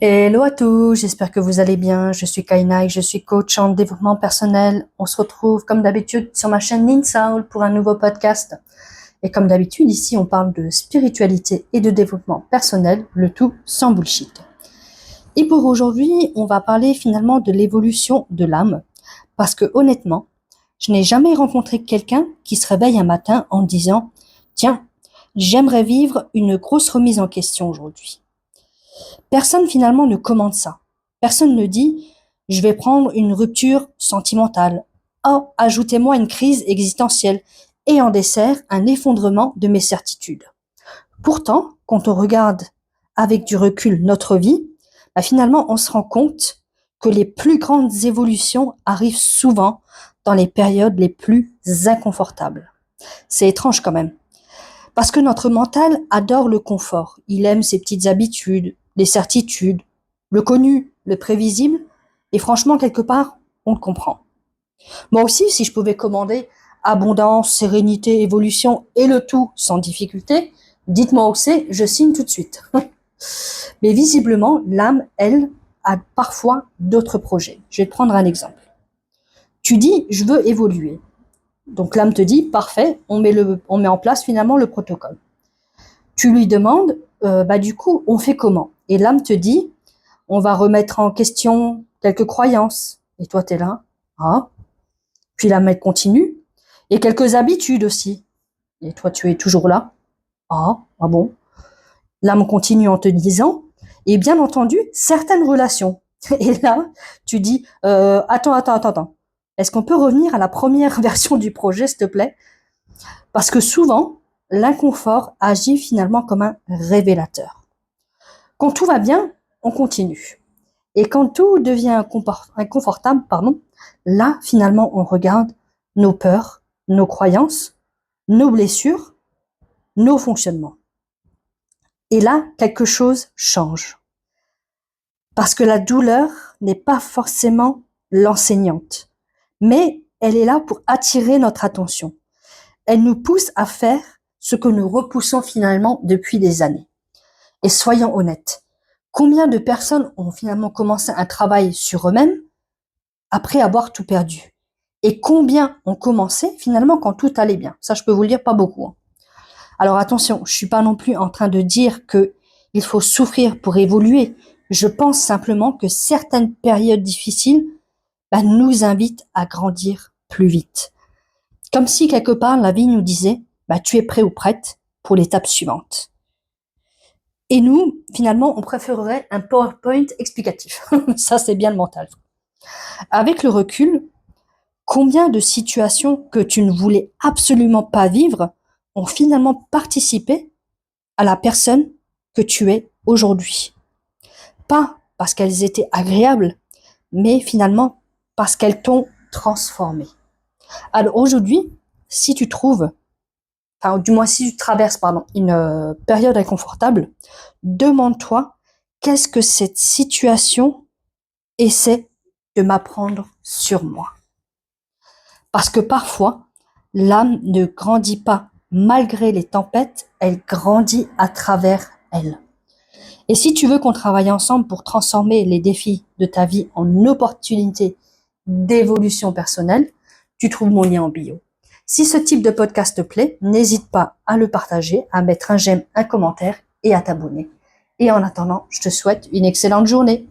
Hello à tous, j'espère que vous allez bien. Je suis Kaina et je suis coach en développement personnel. On se retrouve comme d'habitude sur ma chaîne Ninsoul pour un nouveau podcast. Et comme d'habitude, ici, on parle de spiritualité et de développement personnel, le tout sans bullshit. Et pour aujourd'hui, on va parler finalement de l'évolution de l'âme. Parce que honnêtement, je n'ai jamais rencontré quelqu'un qui se réveille un matin en disant « Tiens, j'aimerais vivre une grosse remise en question aujourd'hui ». Personne finalement ne commande ça. Personne ne dit « je vais prendre une rupture sentimentale ». Oh, ajoutez-moi une crise existentielle et en dessert un effondrement de mes certitudes. Pourtant, quand on regarde avec du recul notre vie, finalement on se rend compte que les plus grandes évolutions arrivent souvent dans les périodes les plus inconfortables. C'est étrange quand même. Parce que notre mental adore le confort. Il aime ses petites habitudes, les certitudes, le connu, le prévisible. Et franchement, quelque part, on le comprend. Moi aussi, si je pouvais commander abondance, sérénité, évolution et le tout sans difficulté, dites-moi où c'est, je signe tout de suite. Mais visiblement, l'âme, elle, a parfois d'autres projets. Je vais te prendre un exemple. Tu dis, je veux évoluer. Donc l'âme te dit, parfait, on met en place finalement le protocole. Tu lui demandes, du coup, on fait comment? Et l'âme te dit, on va remettre en question quelques croyances. Et toi, t'es là, ah. Puis l'âme, elle continue. Et quelques habitudes aussi. Et toi, tu es toujours là, ah bon. L'âme continue en te disant, et bien entendu, certaines relations. Et là, tu dis, attends. Est-ce qu'on peut revenir à la première version du projet, s'il te plaît? Parce que souvent, l'inconfort agit finalement comme un révélateur. Quand tout va bien, on continue. Et quand tout devient inconfortable, là, finalement, on regarde nos peurs, nos croyances, nos blessures, nos fonctionnements. Et là, quelque chose change. Parce que la douleur n'est pas forcément l'enseignante, mais elle est là pour attirer notre attention. Elle nous pousse à faire ce que nous repoussons finalement depuis des années. Et soyons honnêtes, combien de personnes ont finalement commencé un travail sur eux-mêmes après avoir tout perdu? Et combien ont commencé finalement quand tout allait bien? Ça, je peux vous le dire, pas beaucoup. Alors attention, je suis pas non plus en train de dire que il faut souffrir pour évoluer. Je pense simplement que certaines périodes difficiles nous invitent à grandir plus vite. Comme si quelque part la vie nous disait tu es prêt ou prête pour l'étape suivante. Et nous, finalement, on préférerait un PowerPoint explicatif. Ça, c'est bien le mental. Avec le recul, combien de situations que tu ne voulais absolument pas vivre ont finalement participé à la personne que tu es aujourd'hui? Pas parce qu'elles étaient agréables, mais finalement parce qu'elles t'ont transformé. Alors aujourd'hui, si tu trouves, du moins si tu traverses une période inconfortable, demande-toi qu'est-ce que cette situation essaie de m'apprendre sur moi. Parce que parfois, l'âme ne grandit pas malgré les tempêtes, elle grandit à travers elle. Et si tu veux qu'on travaille ensemble pour transformer les défis de ta vie en opportunités d'évolution personnelle, tu trouves mon lien en bio. Si ce type de podcast te plaît, n'hésite pas à le partager, à mettre un j'aime, un commentaire et à t'abonner. Et en attendant, je te souhaite une excellente journée.